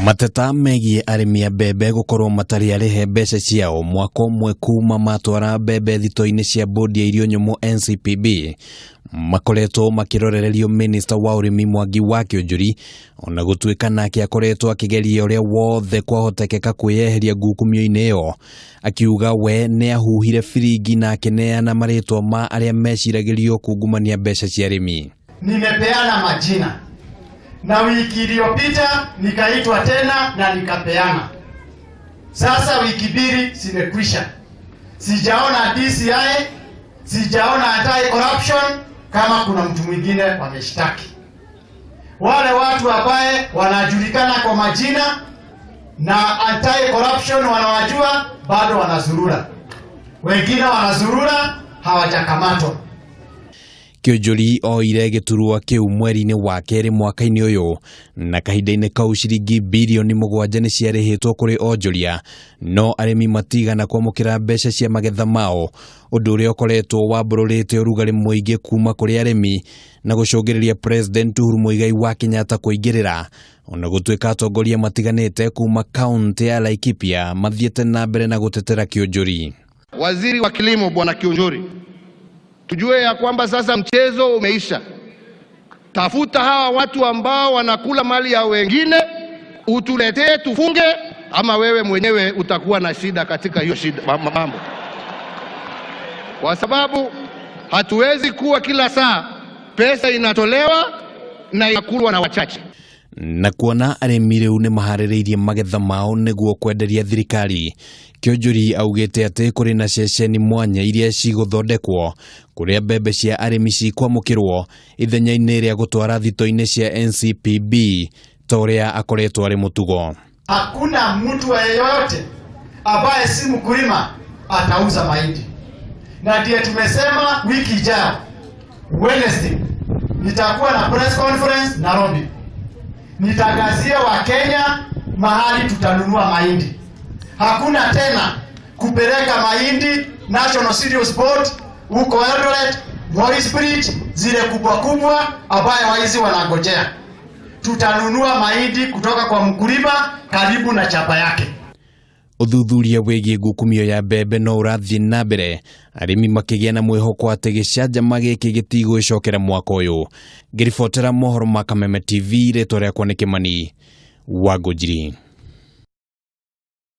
Mateta megie arimi a mbembe gukorwo matari arihe mbeca ciao mwaka umwe kuma matwara mbembe thito-ini cia bodi ya irio nyumu NCPB makoretwo makirorererio Minista wa urimi Mwangi Kiunjuri ona gutuika nake akoretwo akigeria uria wothe kwahotekeka kwiyeheria ngukumio-ini iyo akiuga we ni ahuhire firingi na akeneana maritwa ma aria meciragirio kungumania mbeca cia arimi. Nimepeana majina na wiki iliyopita nikaitwa tena na nikapeana. Sasa wiki mbili zimekwisha. Sijaona DCI, sijaona anti-corruption kama kuna mtu mwingine wameshtaki. Wale watu ambaye wanajulikana kwa majina na anti-corruption wanawajua bado wanazurura. Wengine wanazurura hawajakamatwa. Kiunjuri oire giturwa kiu mweri-ini wa keri mwaka-ini uyu na kahinda-ini kau ciringi bilioni 7 ni ciarihitwo kuri onjoria no arimi matigana kwamukira mbeca cia magetha mao undu uria ukoretwo wambururite urugari muingi kuma kuri arimi na gucungiriria President Uhuru Muigai wa Kenyatta kuingirira ona gutuika atongoria matiganite kuma kaunti ya Laikipia mathiete na mbere na gutetera Kiunjuri. Waziri wa Kilimo Bwana Kiunjuri, tujue ya kwamba sasa mchezo umeisha. Tafuta hawa watu ambao wanakula mali ya wengine, utuletee tufunge, ama wewe mwenyewe utakuwa na shida katika hiyo shida mambo. Kwa sababu hatuwezi kuwa kila saa pesa inatolewa na inakulwa na wachache. Na kuona arimi riu ni mahaririirie magetha mao niguo kwenderia thirikari. Kiunjuri augite ati kuri na ceceni mwanya iria ciguthondekwo kuria mbembe cia arimi cikwamukirwo ithenya-ini ria gutwara thito-ini cia NCPB toria akoretwo ari mutugo. Hakuna mtu yeyote ambaye si mkulima atauza mahindi. Na ndiye tumesema wiki ijayo Wednesday nitakuwa na press conference Nairobi. Nitangazia wa Kenya mahali tutanunua mahindi. Hakuna tena kupeleka mahindi National Cereals Board huko Eldoret, Morris Bridge, zile kubwa kubwa ambaye waizi wanangojea. Tutanunua mahindi kutoka kwa mkulima karibu na chapa yake. Uthuthuria wigie ngukumio ya mbembe no urathie na mbere arimi makigia na mwihoko ati gicanjama giki gitigwicokera mwaka uyu. Ngiribotera mohoro ma Kameme TV ritwa riakwa ni Kimani wa Ngujiri.